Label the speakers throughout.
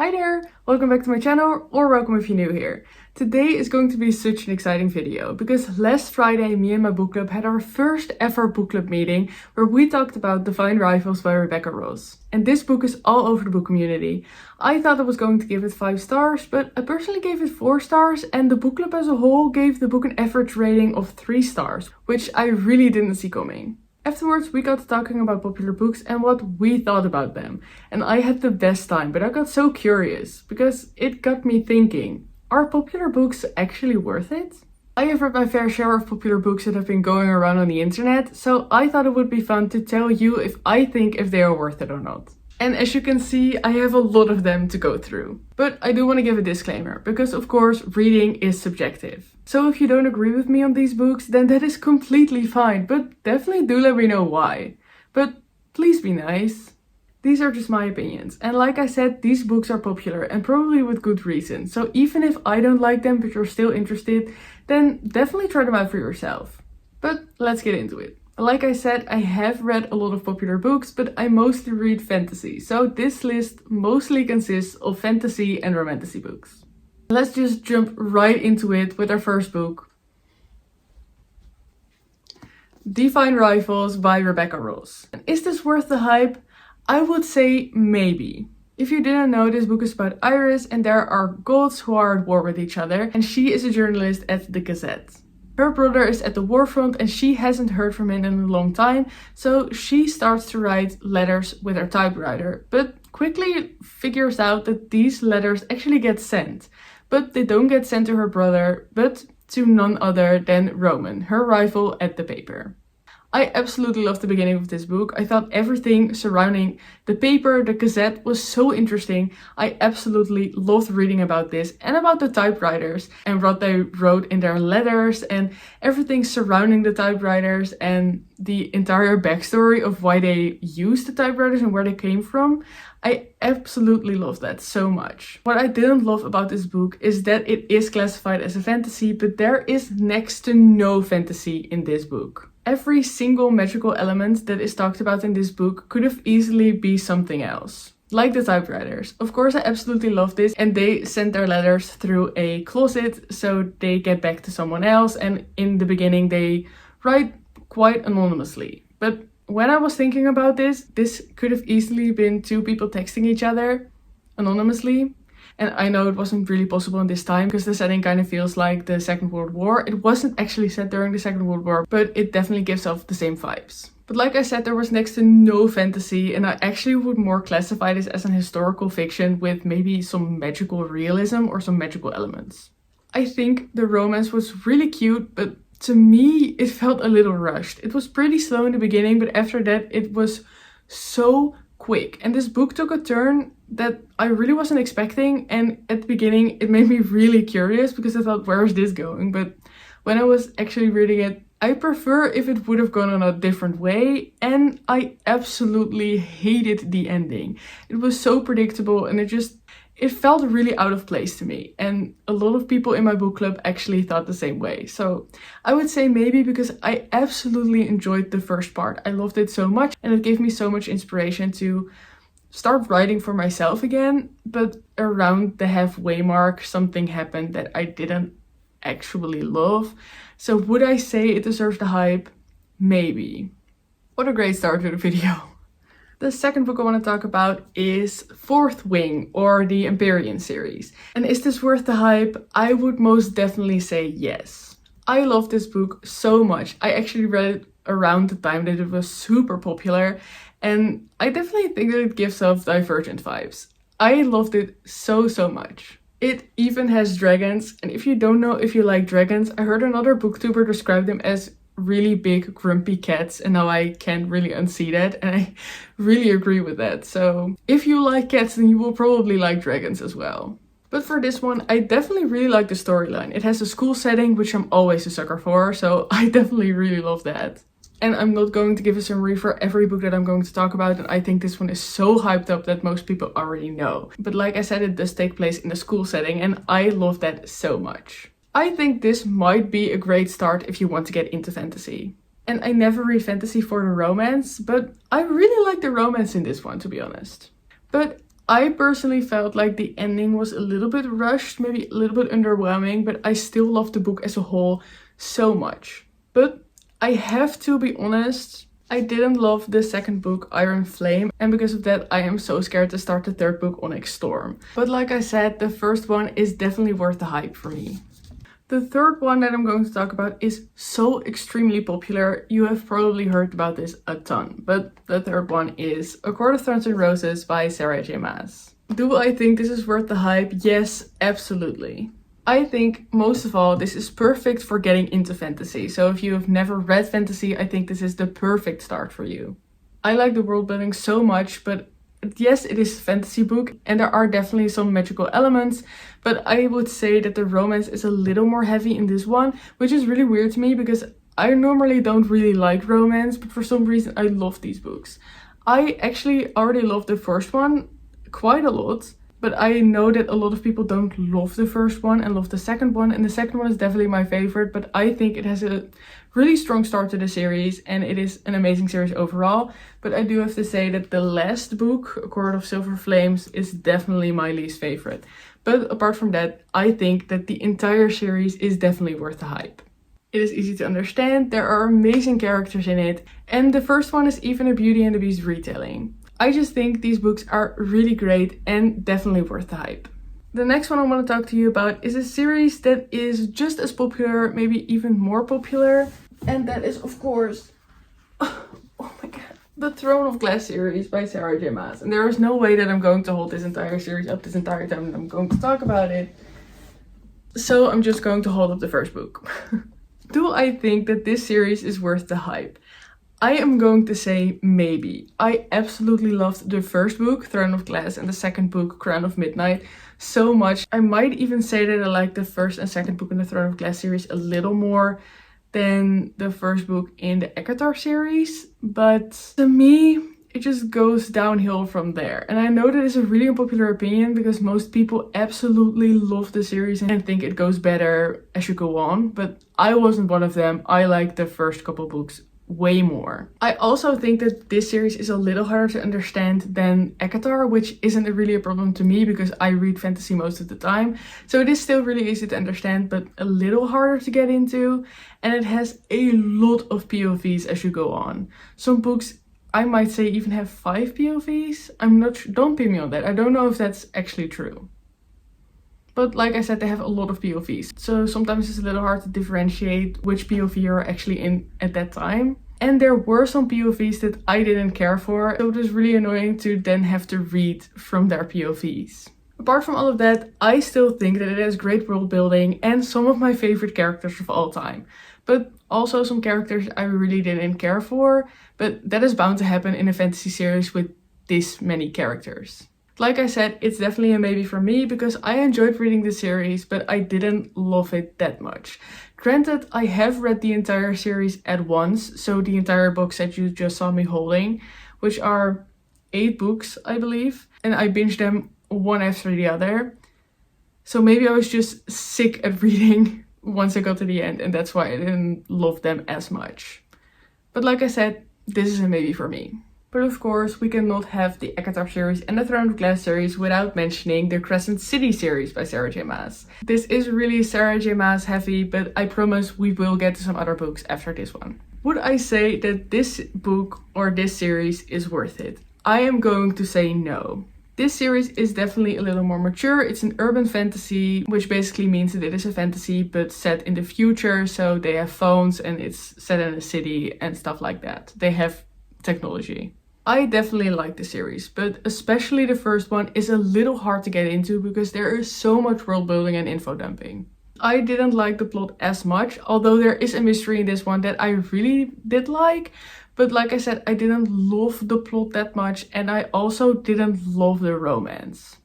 Speaker 1: Hi there! Welcome back to my channel, or welcome if you're new here. Today is going to be such an exciting video because last Friday me and my book club had our first ever book club meeting where we talked about Divine Rivals by Rebecca Ross. And this book is all over the book community. I thought I was going to give it 5 stars, but I personally gave it 4 stars and the book club as a whole gave the book an average rating of 3 stars, which I really didn't see coming. Afterwards, we got talking about popular books and what we thought about them. And I had the best time, but I got so curious because it got me thinking, are popular books actually worth it? I have read my fair share of popular books that have been going around on the internet, so I thought it would be fun to tell you if I think if they are worth it or not. And as you can see, I have a lot of them to go through. But I do want to give a disclaimer, because of course reading is subjective. So if you don't agree with me on these books, then that is completely fine, but definitely do let me know why. But please be nice. These are just my opinions. And like I said, these books are popular and probably with good reason. So even if I don't like them but you're still interested, then definitely try them out for yourself. But let's get into it. Like I said, I have read a lot of popular books, but I mostly read fantasy. So this list mostly consists of fantasy and romantasy books. Let's just jump right into it with our first book. Divine Rivals by Rebecca Ross. Is this worth the hype? I would say maybe. If you didn't know, this book is about Iris and there are gods who are at war with each other and she is a journalist at the Gazette. Her brother is at the war front and she hasn't heard from him in a long time, so she starts to write letters with her typewriter, but quickly figures out that these letters actually get sent. But they don't get sent to her brother, but to none other than Roman, her rival at the paper. I absolutely loved the beginning of this book. I thought everything surrounding the paper, the Gazette, was so interesting. I absolutely loved reading about this and about the typewriters and what they wrote in their letters and everything surrounding the typewriters and the entire backstory of why they used the typewriters and where they came from. I absolutely love that so much. What I didn't love about this book is that it is classified as a fantasy, but there is next to no fantasy in this book. Every single magical element that is talked about in this book could have easily been something else. Like the typewriters. Of course, I absolutely love this, and they send their letters through a closet so they get back to someone else, and in the beginning they write quite anonymously. But when I was thinking about this could have easily been 2 people texting each other anonymously. And I know it wasn't really possible in this time because the setting kind of feels like the Second World War. It wasn't actually set during the Second World War, but it definitely gives off the same vibes. But like I said, there was next to no fantasy, and I actually would more classify this as an historical fiction with maybe some magical realism or some magical elements. I think the romance was really cute, but to me it felt a little rushed. It was pretty slow in the beginning, but after that it was so quick. And this book took a turn that I really wasn't expecting, and at the beginning it made me really curious because I thought, where is this going? But when I was actually reading it, I prefer if it would have gone on a different way, and I absolutely hated the ending. It was so predictable and it felt really out of place to me, and a lot of people in my book club actually thought the same way. So I would say maybe because I absolutely enjoyed the first part. I loved it so much and it gave me so much inspiration to start writing for myself again, but around the halfway mark something happened that I didn't actually love. So would I say it deserves the hype? Maybe. What a great start to the video. The second book I want to talk about is Fourth Wing, or the Empyrean series. And is this worth the hype? I would most definitely say yes. I love this book so much. I actually read it around the time that it was super popular, and I definitely think that it gives off Divergent vibes. I loved it so much. It even has dragons, and if you don't know if you like dragons, I heard another booktuber describe them as really big grumpy cats, and now I can't really unsee that, and I really agree with that. So if you like cats, then you will probably like dragons as well. But for this one, I definitely really like the storyline. It has a school setting, which I'm always a sucker for, so I definitely really love that. And I'm not going to give a summary for every book that I'm going to talk about, and I think this one is so hyped up that most people already know. But like I said, it does take place in a school setting, and I love that so much. I think this might be a great start if you want to get into fantasy. And I never read fantasy for the romance, but I really like the romance in this one, to be honest. But I personally felt like the ending was a little bit rushed, maybe a little bit underwhelming, but I still loved the book as a whole so much. But I have to be honest, I didn't love the second book, Iron Flame, and because of that I am so scared to start the third book, Onyx Storm. But like I said, the first one is definitely worth the hype for me. The third one that I'm going to talk about is so extremely popular. You have probably heard about this a ton, but the third one is A Court of Thorns and Roses by Sarah J Maas. Do I think this is worth the hype? Yes, absolutely. I think most of all, this is perfect for getting into fantasy. So if you have never read fantasy, I think this is the perfect start for you. I like the world building so much, but yes, it is a fantasy book and there are definitely some magical elements, but I would say that the romance is a little more heavy in this one, which is really weird to me because I normally don't really like romance, but for some reason I love these books. I actually already loved the first one quite a lot, but I know that a lot of people don't love the first one and love the second one, and the second one is definitely my favorite, but I think it has a really strong start to the series and it is an amazing series overall. But I do have to say that the last book, A Court of Silver Flames, is definitely my least favorite. But apart from that, I think that the entire series is definitely worth the hype. It is easy to understand, there are amazing characters in it, and the first one is even a Beauty and the Beast retelling. I just think these books are really great and definitely worth the hype. The next one I want to talk to you about is a series that is just as popular, maybe even more popular. And that is, of course, oh my god, the Throne of Glass series by Sarah J Maas. And there is no way that I'm going to hold this entire series up this entire time and I'm going to talk about it. So I'm just going to hold up the first book. Do I think that this series is worth the hype? I am going to say maybe. I absolutely loved the first book, Throne of Glass, and the second book, Crown of Midnight, so much. I might even say that I like the first and second book in the Throne of Glass series a little more than the first book in the Ekatar series. But to me, it just goes downhill from there. And I know that is a really unpopular opinion because most people absolutely love the series and think it goes better as you go on. But I wasn't one of them. I liked the first couple books way more. I also think that this series is a little harder to understand than Ekatar, which isn't really a problem to me because I read fantasy most of the time. So it is still really easy to understand, but a little harder to get into. And it has a lot of POVs as you go on. Some books, I might say, even have 5 POVs. I'm not sure, don't pin me on that. I don't know if that's actually true. But like I said, they have a lot of POVs. So sometimes it's a little hard to differentiate which POV you're actually in at that time. And there were some POVs that I didn't care for. So it was really annoying to then have to read from their POVs. Apart from all of that, I still think that it has great world building and some of my favorite characters of all time. But also some characters I really didn't care for. But that is bound to happen in a fantasy series with this many characters. Like I said, it's definitely a maybe for me because I enjoyed reading the series, but I didn't love it that much. Granted, I have read the entire series at once, so the entire books that you just saw me holding, which are 8 books, I believe, and I binged them one after the other. So maybe I was just sick at reading once I got to the end, and that's why I didn't love them as much. But like I said, this is a maybe for me. But of course, we cannot have the Ekatar series and the Throne of Glass series without mentioning the Crescent City series by Sarah J Maas. This is really Sarah J Maas heavy, but I promise we will get to some other books after this one. Would I say that this book or this series is worth it? I am going to say no. This series is definitely a little more mature. It's an urban fantasy, which basically means that it is a fantasy but set in the future. So they have phones and it's set in a city and stuff like that. They have technology. I definitely like the series, but especially the first one is a little hard to get into because there is so much world building and info dumping. I didn't like the plot as much, although there is a mystery in this one that I really did like. But like I said, I didn't love the plot that much and I also didn't love the romance.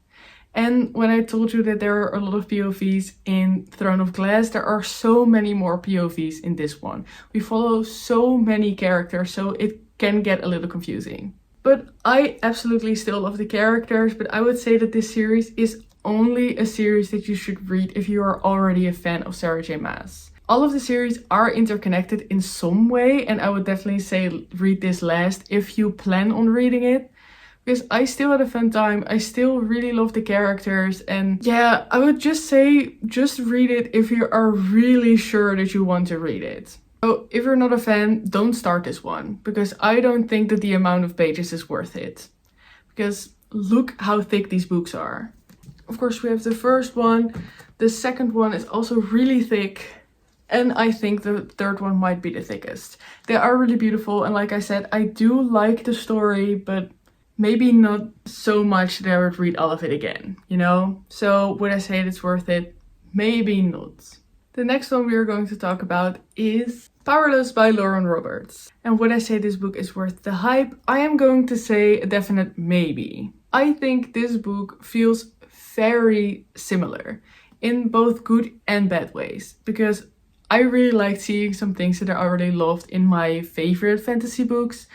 Speaker 1: And when I told you that there are a lot of POVs in Throne of Glass, there are so many more POVs in this one. We follow so many characters, so it can get a little confusing. But I absolutely still love the characters, but I would say that this series is only a series that you should read if you are already a fan of Sarah J Maas. All of the series are interconnected in some way, and I would definitely say read this last if you plan on reading it. because I still had a fun time. I still really love the characters, and yeah, I would just say just read it if you are really sure that you want to read it. So if you're not a fan, don't start this one, because I don't think that the amount of pages is worth it. Because look how thick these books are. Of course, we have the first one. The second one is also really thick. And I think the third one might be the thickest. They are really beautiful. And like I said, I do like the story, but maybe not so much that I would read all of it again, you know? So would I say it's worth it? Maybe not. The next one we are going to talk about is Powerless by Lauren Roberts. And would I say this book is worth the hype? I am going to say a definite maybe. I think this book feels very similar in both good and bad ways, because I really liked seeing some things that I already loved in my favorite fantasy books,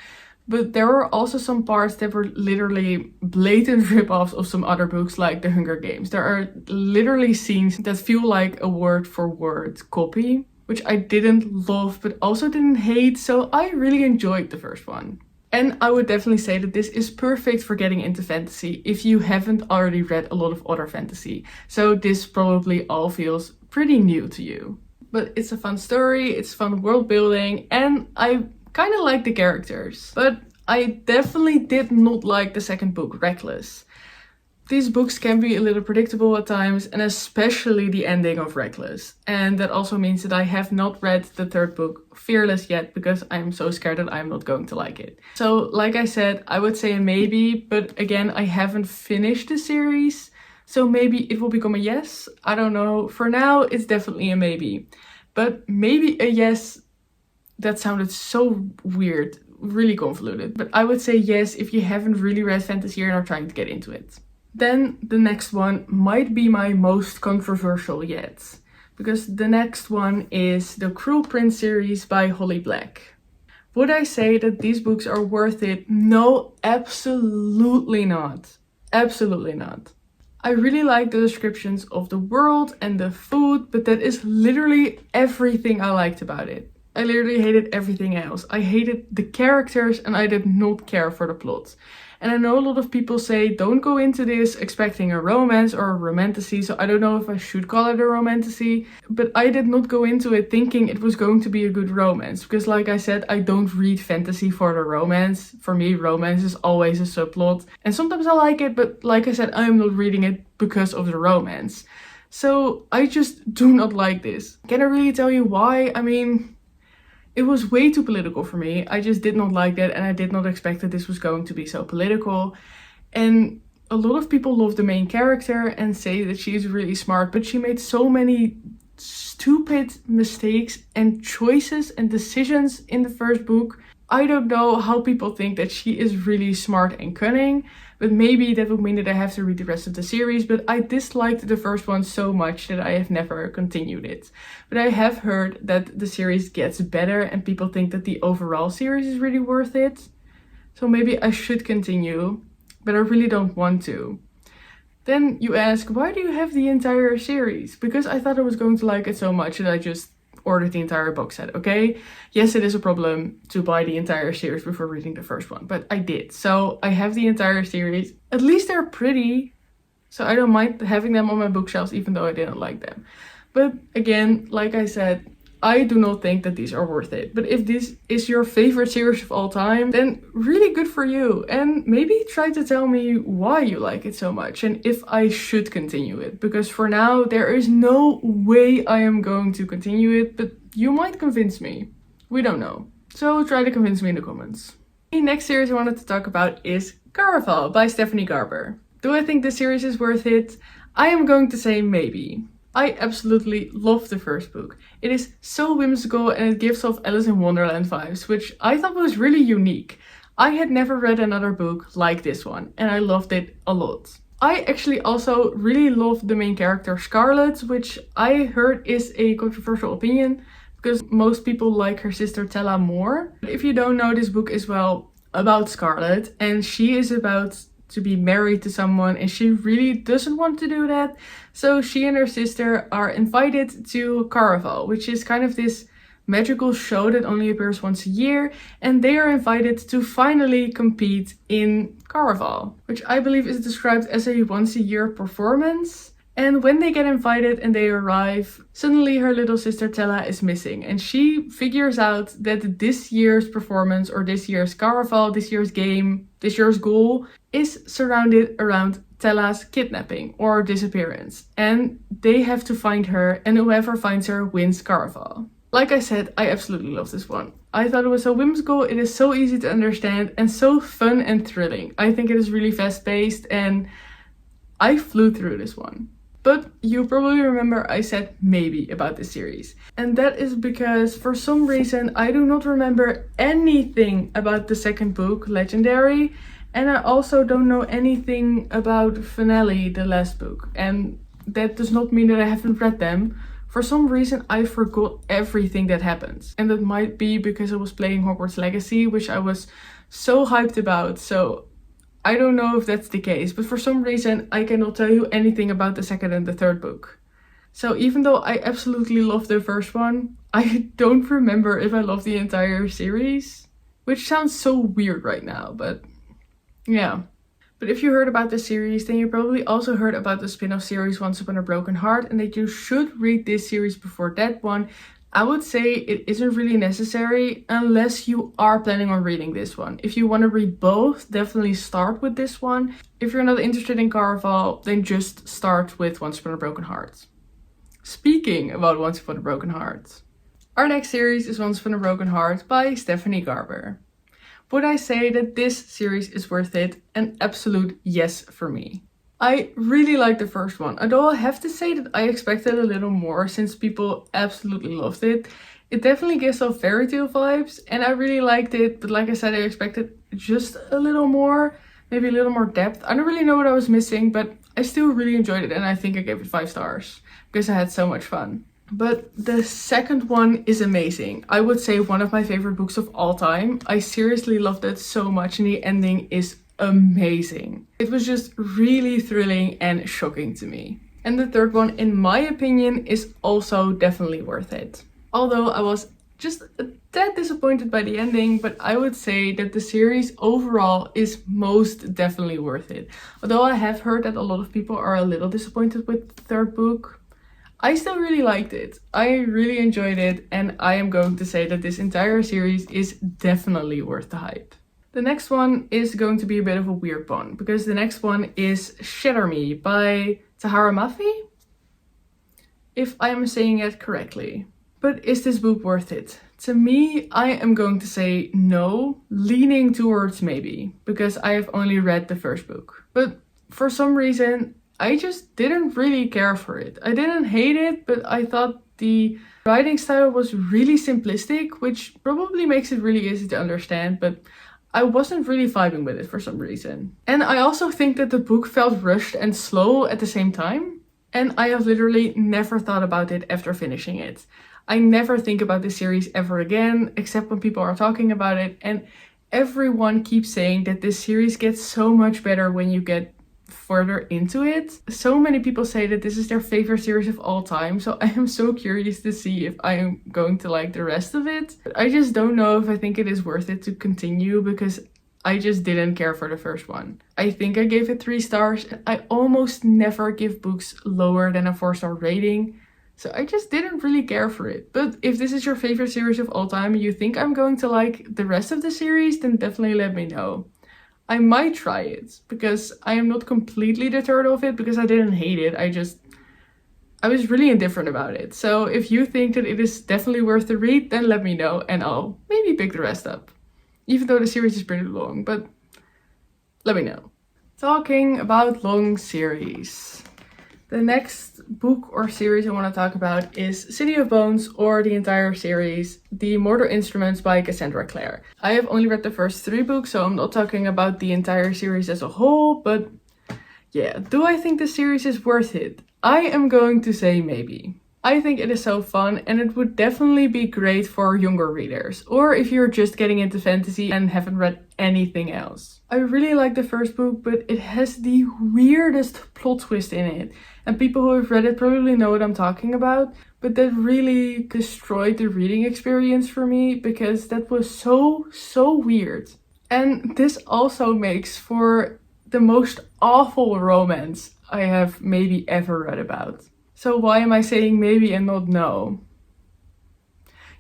Speaker 1: but there were also some parts that were literally blatant rip-offs of some other books like The Hunger Games. There are literally scenes that feel like a word-for-word copy, which I didn't love but also didn't hate, so I really enjoyed the first one. And I would definitely say that this is perfect for getting into fantasy if you haven't already read a lot of other fantasy. So this probably all feels pretty new to you. But it's a fun story, it's fun world building, and I kind of like the characters. But I definitely did not like the second book, Reckless. These books can be a little predictable at times, and especially the ending of Reckless. And that also means that I have not read the third book, Fearless, yet, because I'm so scared that I'm not going to like it. So like I said, I would say a maybe, but again, I haven't finished the series. So maybe it will become a yes. I don't know. For now, it's definitely a maybe. But maybe a yes, that sounded so weird, really convoluted. But I would say yes if you haven't really read fantasy and are trying to get into it. Then the next one might be my most controversial yet, because the next one is the Cruel Prince series by Holly Black. Would I say that these books are worth it? No, absolutely not. Absolutely not. I really like the descriptions of the world and the food, but that is literally everything I liked about it. I literally hated everything else. I hated the characters and I did not care for the plot. And I know a lot of people say don't go into this expecting a romance or a romantasy, so I don't know if I should call it a romantasy, but I did not go into it thinking it was going to be a good romance, because like I said, I don't read fantasy for the romance. For me, romance is always a subplot, and sometimes I like it, but like I said, I am not reading it because of the romance. So I just do not like this. Can I really tell you why? I mean, it was way too political for me. I just did not like that, and I did not expect that this was going to be so political. And a lot of people love the main character and say that she is really smart, but she made so many stupid mistakes and choices and decisions in the first book. I don't know how people think that she is really smart and cunning, but maybe that would mean that I have to read the rest of the series. But I disliked the first one so much that I have never continued it. But I have heard that the series gets better and people think that the overall series is really worth it. So maybe I should continue, but I really don't want to. Then you ask, why do you have the entire series? Because I thought I was going to like it so much that I just ordered the entire box set, okay? Yes, it is a problem to buy the entire series before reading the first one, but I did. So I have the entire series. At least they're pretty, so I don't mind having them on my bookshelves even though I didn't like them. But again, like I said, I do not think that these are worth it. But if this is your favorite series of all time, then really good for you. And maybe try to tell me why you like it so much and if I should continue it. Because for now, there is no way I am going to continue it, but you might convince me. We don't know. So try to convince me in the comments. The next series I wanted to talk about is Caraval by Stephanie Garber. Do I think this series is worth it? I am going to say maybe. I absolutely love the first book. It is so whimsical and it gives off Alice in Wonderland vibes, which I thought was really unique. I had never read another book like this one and I loved it a lot. I actually also really love the main character Scarlet, which I heard is a controversial opinion because most people like her sister Tella more. But if you don't know, this book is about Scarlet, and she is about to be married to someone and she really doesn't want to do that. So she and her sister are invited to Caraval, which is kind of this magical show that only appears once a year, and they are invited to finally compete in Caraval, which I believe is described as a once a year performance. And when they get invited and they arrive, suddenly her little sister Tella is missing, and she figures out that this year's performance, or this year's Caraval, this year's game, this year's goal is surrounded around Tella's kidnapping or disappearance, and they have to find her, and whoever finds her wins Caraval. Like I said, I absolutely love this one. I thought it was so whimsical, it is so easy to understand, and so fun and thrilling. I think it is really fast paced, and I flew through this one. But you probably remember I said maybe about this series. And that is because for some reason I do not remember anything about the second book, Legendary. And I also don't know anything about Finale, the last book. And that does not mean that I haven't read them. For some reason I forgot everything that happens. And that might be because I was playing Hogwarts Legacy, which I was so hyped about. So I don't know if that's the case, but for some reason I cannot tell you anything about the second and the third book. So even though I absolutely love the first one, I don't remember if I love the entire series, which sounds so weird right now, but yeah. But if you heard about this series, then you probably also heard about the spin-off series Once Upon a Broken Heart, and that you should read this series before that one. I would say it isn't really necessary unless you are planning on reading this one. If you want to read both, definitely start with this one. If you're not interested in Caraval, then just start with Once Upon a Broken Heart. Speaking about Once Upon a Broken Heart, our next series is Once Upon a Broken Heart by Stephanie Garber. Would I say that this series is worth it? An absolute yes for me. I really like the first one, although I have to say that I expected a little more since people absolutely loved it. It definitely gives off fairy tale vibes and I really liked it, but like I said, I expected just a little more, maybe a little more depth. I don't really know what I was missing, but I still really enjoyed it and I think I gave it 5 stars because I had so much fun. But the second one is amazing. I would say one of my favorite books of all time. I seriously loved it so much and the ending is amazing. It was just really thrilling and shocking to me. And the third one, in my opinion, is also definitely worth it. Although I was just a tad disappointed by the ending, but I would say that the series overall is most definitely worth it. Although I have heard that a lot of people are a little disappointed with the third book, I still really liked it. I really enjoyed it, and I am going to say that this entire series is definitely worth the hype. The next one is going to be a bit of a weird one, because the next one is Shatter Me by Tahara Mafi, if I am saying it correctly. But is this book worth it? To me, I am going to say no, leaning towards maybe, because I have only read the first book. But for some reason, I just didn't really care for it. I didn't hate it, but I thought the writing style was really simplistic, which probably makes it really easy to understand, but I wasn't really vibing with it for some reason. And I also think that the book felt rushed and slow at the same time. And I have literally never thought about it after finishing it. I never think about this series ever again, except when people are talking about it. And everyone keeps saying that this series gets so much better when you get further into it. So many people say that this is their favorite series of all time, so I am so curious to see if I am going to like the rest of it. But I just don't know if I think it is worth it to continue because I just didn't care for the first one. I think I gave it 3 stars. I almost never give books lower than a 4-star rating, so I just didn't really care for it. But if this is your favorite series of all time and you think I'm going to like the rest of the series, then definitely let me know. I might try it because I am not completely deterred of it because I didn't hate it. I was really indifferent about it. So if you think that it is definitely worth the read, then let me know and I'll maybe pick the rest up. Even though the series is pretty long, but let me know. Talking about long series. The next book or series I want to talk about is City of Bones, or the entire series, The Mortal Instruments by Cassandra Clare. I have only read the first 3 books, so I'm not talking about the entire series as a whole, but yeah, do I think the series is worth it? I am going to say maybe. I think it is so fun, and it would definitely be great for younger readers, or if you're just getting into fantasy and haven't read anything else. I really like the first book, but it has the weirdest plot twist in it. And people who have read it probably know what I'm talking about, but that really destroyed the reading experience for me because that was so weird. And this also makes for the most awful romance I have maybe ever read about. So why am I saying maybe and not no?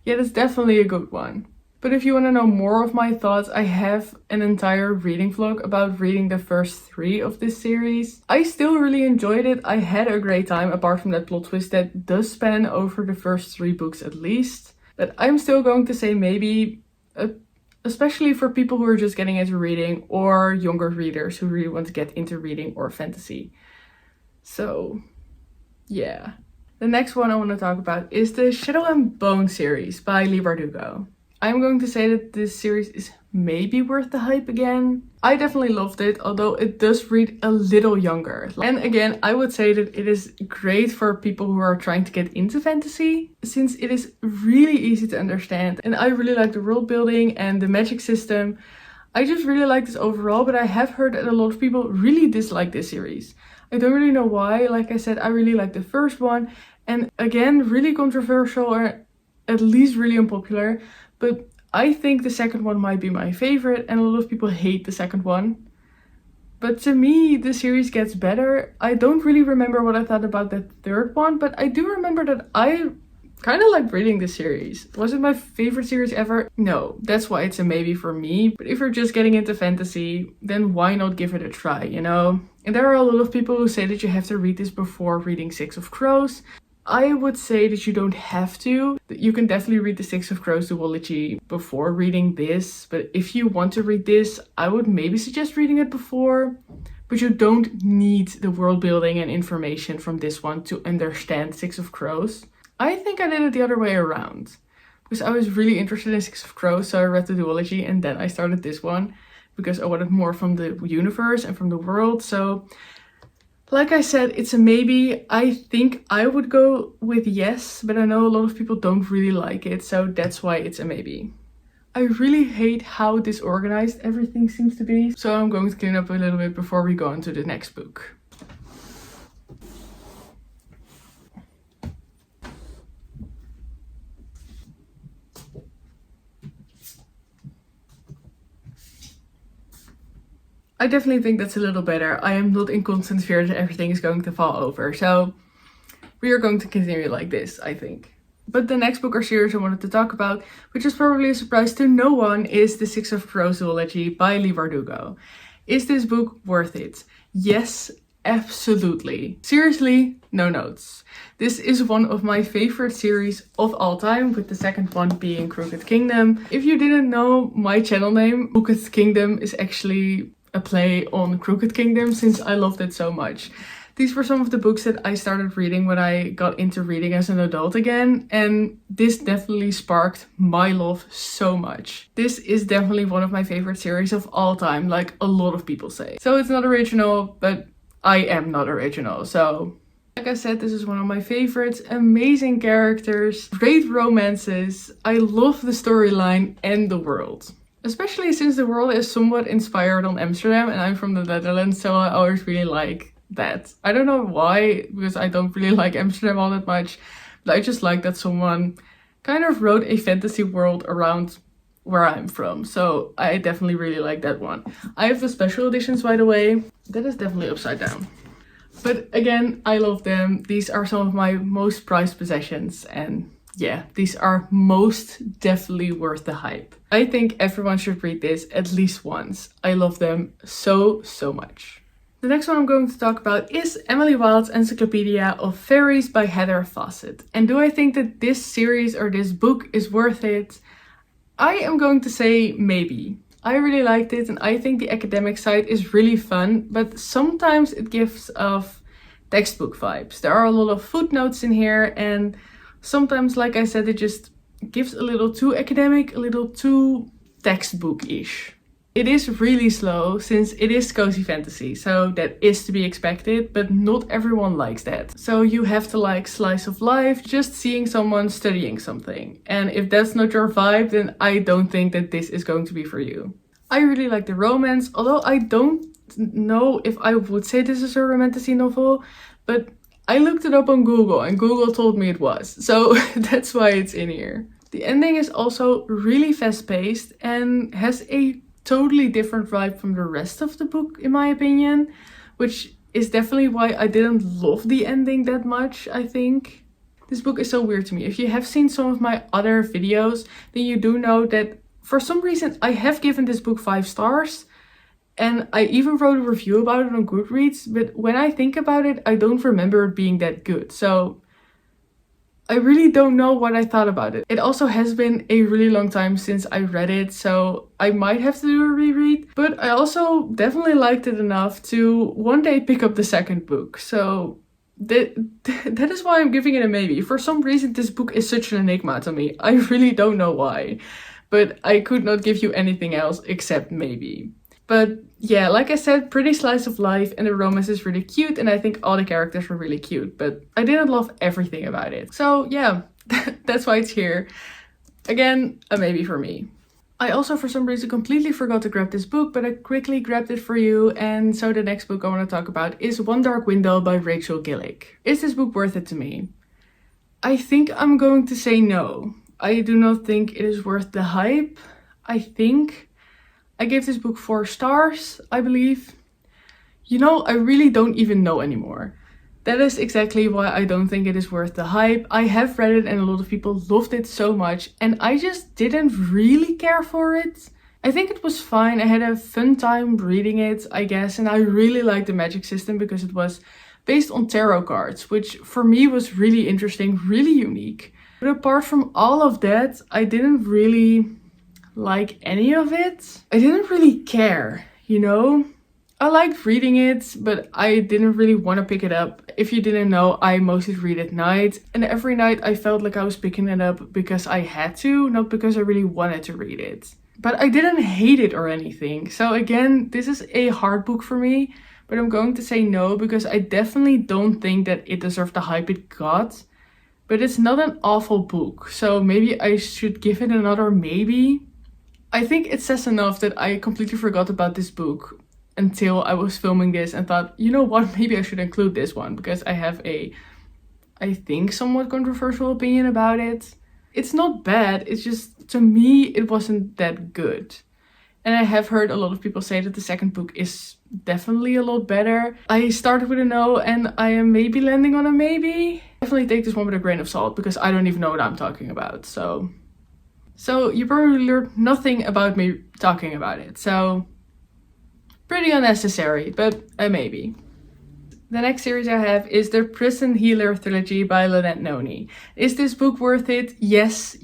Speaker 1: Yeah, that's definitely a good one. But if you want to know more of my thoughts, I have an entire reading vlog about reading the first 3 of this series. I still really enjoyed it. I had a great time apart from that plot twist that does span over the first 3 books at least. But I'm still going to say maybe, especially for people who are just getting into reading or younger readers who really want to get into reading or fantasy. So yeah. The next one I want to talk about is the Shadow and Bone series by LaRue. I'm going to say that this series is maybe worth the hype again. I definitely loved it, although it does read a little younger. And again, I would say that it is great for people who are trying to get into fantasy, since it is really easy to understand. And I really like the world building and the magic system. I just really like this overall, but I have heard that a lot of people really dislike this series. I don't really know why. Like I said, I really like the first one. And again, really controversial, or at least really unpopular. But I think the second one might be my favorite, and a lot of people hate the second one. But to me, the series gets better. I don't really remember what I thought about the third one, but I do remember that I kind of liked reading this series. Was it my favorite series ever? No, that's why it's a maybe for me. But if you're just getting into fantasy, then why not give it a try, you know? And there are a lot of people who say that you have to read this before reading Six of Crows. I would say that you don't have to. You can definitely read the Six of Crows duology before reading this. But if you want to read this, I would maybe suggest reading it before. But you don't need the world building and information from this one to understand Six of Crows. I think I did it the other way around. Because I was really interested in Six of Crows, so I read the duology and then I started this one. Because I wanted more from the universe and from the world. So like I said, it's a maybe. I think I would go with yes, but I know a lot of people don't really like it, so that's why it's a maybe. I really hate how disorganized everything seems to be, so I'm going to clean up a little bit before we go into the next book. I definitely think that's a little better. I am not in constant fear that everything is going to fall over. So we are going to continue like this, I think. But the next book or series I wanted to talk about, which is probably a surprise to no one, is the Six of Crows duology by LaRue. Is this book worth it? Yes, absolutely. Seriously, no notes. This is one of my favorite series of all time, with the second one being Crooked Kingdom. If you didn't know, my channel name, Crooked Kingdom, is actually a play on Crooked Kingdom, since I loved it so much. These were some of the books that I started reading when I got into reading as an adult again, and this definitely sparked my love so much. This is definitely one of my favorite series of all time, like a lot of people say. So it's not original, but I am not original, so like I said, this is one of my favorites. Amazing characters, great romances. I love the storyline and the world. Especially since the world is somewhat inspired on Amsterdam and I'm from the Netherlands, so I always really like that. I don't know why, because I don't really like Amsterdam all that much, but I just like that someone kind of wrote a fantasy world around where I'm from. So I definitely really like that one. I have the special editions, by the way. That is definitely upside down. But again, I love them. These are some of my most prized possessions, and yeah, these are most definitely worth the hype. I think everyone should read this at least once. I love them so much. The next one I'm going to talk about is Emily Wilde's Encyclopaedia of Faeries by Heather Fawcett. And do I think that this series or this book is worth it? I am going to say maybe. I really liked it and I think the academic side is really fun, but sometimes it gives off textbook vibes. There are a lot of footnotes in here, and sometimes, like I said, it just gives a little too academic, a little too textbook-ish. It is really slow since it is cozy fantasy, so that is to be expected, but not everyone likes that. So you have to like slice of life, just seeing someone studying something. And if that's not your vibe, then I don't think that this is going to be for you. I really like the romance, although I don't know if I would say this is a romantasy novel, but I looked it up on Google and Google told me it was. So that's why it's in here. The ending is also really fast paced and has a totally different vibe from the rest of the book, in my opinion, which is definitely why I didn't love the ending that much, I think. This book is so weird to me. If you have seen some of my other videos, then you do know that for some reason I have given this book 5 stars, and I even wrote a review about it on Goodreads, but when I think about it, I don't remember it being that good. So I really don't know what I thought about it. It also has been a really long time since I read it, so I might have to do a reread. But I also definitely liked it enough to one day pick up the second book. So that is why I'm giving it a maybe. For some reason, this book is such an enigma to me. I really don't know why. But I could not give you anything else except maybe. But yeah, like I said, pretty slice of life and the romance is really cute and I think all the characters were really cute, but I didn't love everything about it. So yeah, that's why it's here. Again, a maybe for me. I also for some reason completely forgot to grab this book, but I quickly grabbed it for you, and so the next book I want to talk about is One Dark Window by Rachel Gillick. Is this book worth it to me? I think I'm going to say no. I do not think it is worth the hype. I gave this book 4 stars, I believe. You know, I really don't even know anymore. That is exactly why I don't think it is worth the hype. I have read it and a lot of people loved it so much and I just didn't really care for it. I think it was fine. I had a fun time reading it, I guess, and I really liked the magic system because it was based on tarot cards, which for me was really interesting, really unique. But apart from all of that, I didn't really like any of it. I didn't really care, you know? I liked reading it, but I didn't really want to pick it up. If you didn't know, I mostly read at night. And every night I felt like I was picking it up because I had to, not because I really wanted to read it. But I didn't hate it or anything. So again, this is a hard book for me. But I'm going to say no because I definitely don't think that it deserved the hype it got. But it's not an awful book. So maybe I should give it another maybe. I think it says enough that I completely forgot about this book until I was filming this and thought, you know what, maybe I should include this one because I have a, I think, somewhat controversial opinion about it. It's not bad, it's just, to me, it wasn't that good. And I have heard a lot of people say that the second book is definitely a lot better. I started with a no and I am maybe landing on a maybe. Definitely take this one with a grain of salt because I don't even know what I'm talking about, So you probably learned nothing about me talking about it, so pretty unnecessary, but a maybe. The next series I have is the Prison Healer Trilogy by Lynette Noni. Is this book worth it? Yes,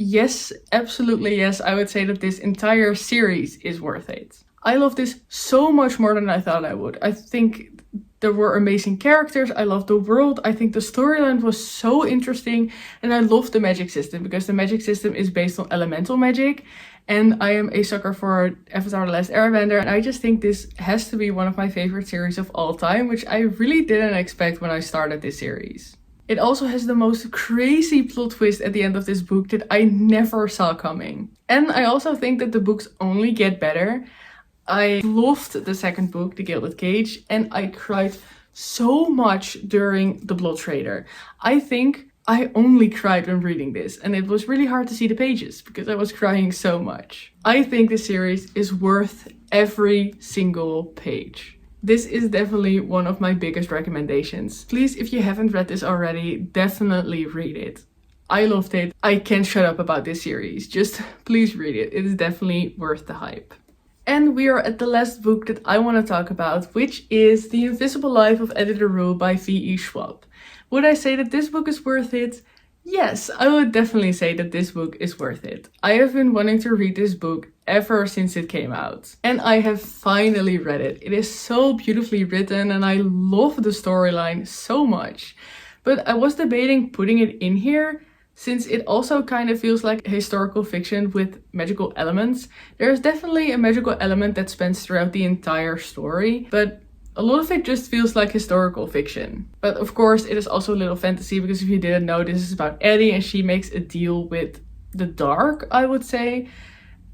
Speaker 1: absolutely yes. I would say that this entire series is worth it. I love this so much more than I thought I would. I think there were amazing characters, I loved the world, I think the storyline was so interesting, and I love the magic system because the magic system is based on elemental magic, and I am a sucker for Avatar: The Last Airbender, and I just think this has to be one of my favorite series of all time, which I really didn't expect when I started this series. It also has the most crazy plot twist at the end of this book that I never saw coming. And I also think that the books only get better. I loved the second book, The Gilded Cage, and I cried so much during The Blood Trader. I think I only cried when reading this, and it was really hard to see the pages because I was crying so much. I think this series is worth every single page. This is definitely one of my biggest recommendations. Please, if you haven't read this already, definitely read it. I loved it. I can't shut up about this series. Just please read it. It is definitely worth the hype. And we are at the last book that I want to talk about, which is The Invisible Life of Addie LaRue by V.E. Schwab. Would I say that this book is worth it? Yes, I would definitely say that this book is worth it. I have been wanting to read this book ever since it came out. And I have finally read it. It is so beautifully written and I love the storyline so much. But I was debating putting it in here Since it also kind of feels like historical fiction with magical elements, there's definitely a magical element that spans throughout the entire story, but a lot of it just feels like historical fiction. But of course it is also a little fantasy, because if you didn't know, this is about Addie and she makes a deal with the dark, I would say.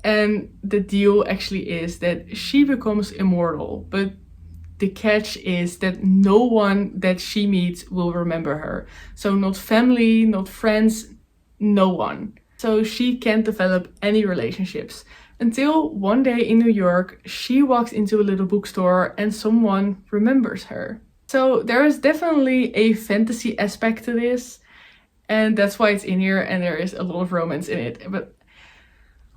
Speaker 1: And the deal actually is that she becomes immortal, but the catch is that no one that she meets will remember her. So not family, not friends, no one. So she can't develop any relationships. Until one day in New York, she walks into a little bookstore and someone remembers her. So there is definitely a fantasy aspect to this. And that's why it's in here, and there is a lot of romance in it. But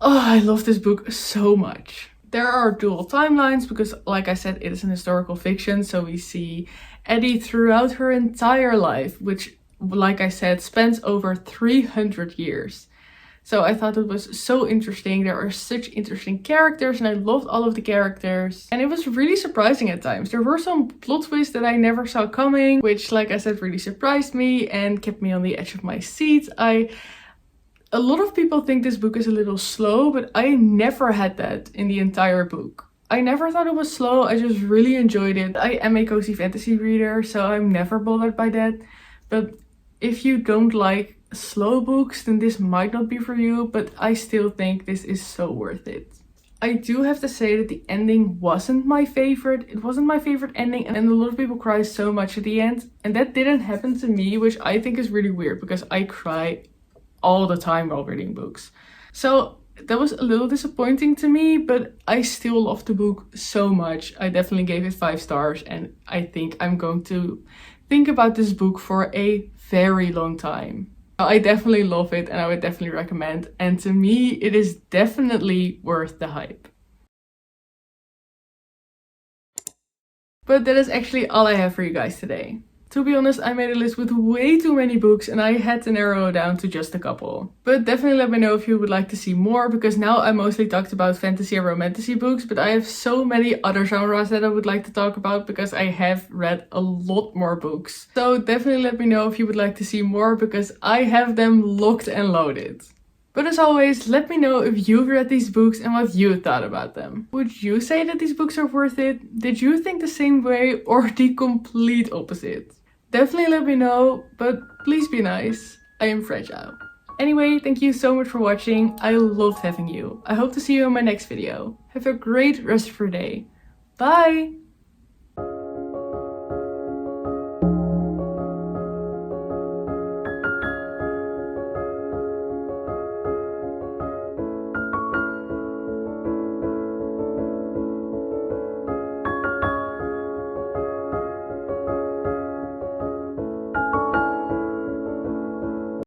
Speaker 1: oh, I love this book so much. There are dual timelines because, like I said, it is an historical fiction. So we see Addie throughout her entire life, which, like I said, spans over 300 years. So I thought it was so interesting. There are such interesting characters and I loved all of the characters. And it was really surprising at times. There were some plot twists that I never saw coming, which, like I said, really surprised me and kept me on the edge of my seat. A lot of people think this book is a little slow, but I never had that in the entire book. I never thought it was slow, I just really enjoyed it. I am a cozy fantasy reader, so I'm never bothered by that. But if you don't like slow books, then this might not be for you, but I still think this is so worth it. I do have to say that the ending wasn't my favorite. It wasn't my favorite ending, and a lot of people cry so much at the end. And that didn't happen to me, which I think is really weird because I cry all the time while reading books. So that was a little disappointing to me, but I still love the book so much. I definitely gave it 5 stars, and I think I'm going to think about this book for a very long time. I definitely love it and I would definitely recommend. And to me, it is definitely worth the hype. But that is actually all I have for you guys today. To be honest, I made a list with way too many books and I had to narrow it down to just a couple. But definitely let me know if you would like to see more, because now I mostly talked about fantasy and romantasy books, but I have so many other genres that I would like to talk about because I have read a lot more books. So definitely let me know if you would like to see more, because I have them locked and loaded. But as always, let me know if you've read these books and what you thought about them. Would you say that these books are worth it? Did you think the same way or the complete opposite? Definitely let me know, but please be nice. I am fragile. Anyway, thank you so much for watching. I loved having you. I hope to see you in my next video. Have a great rest of your day. Bye!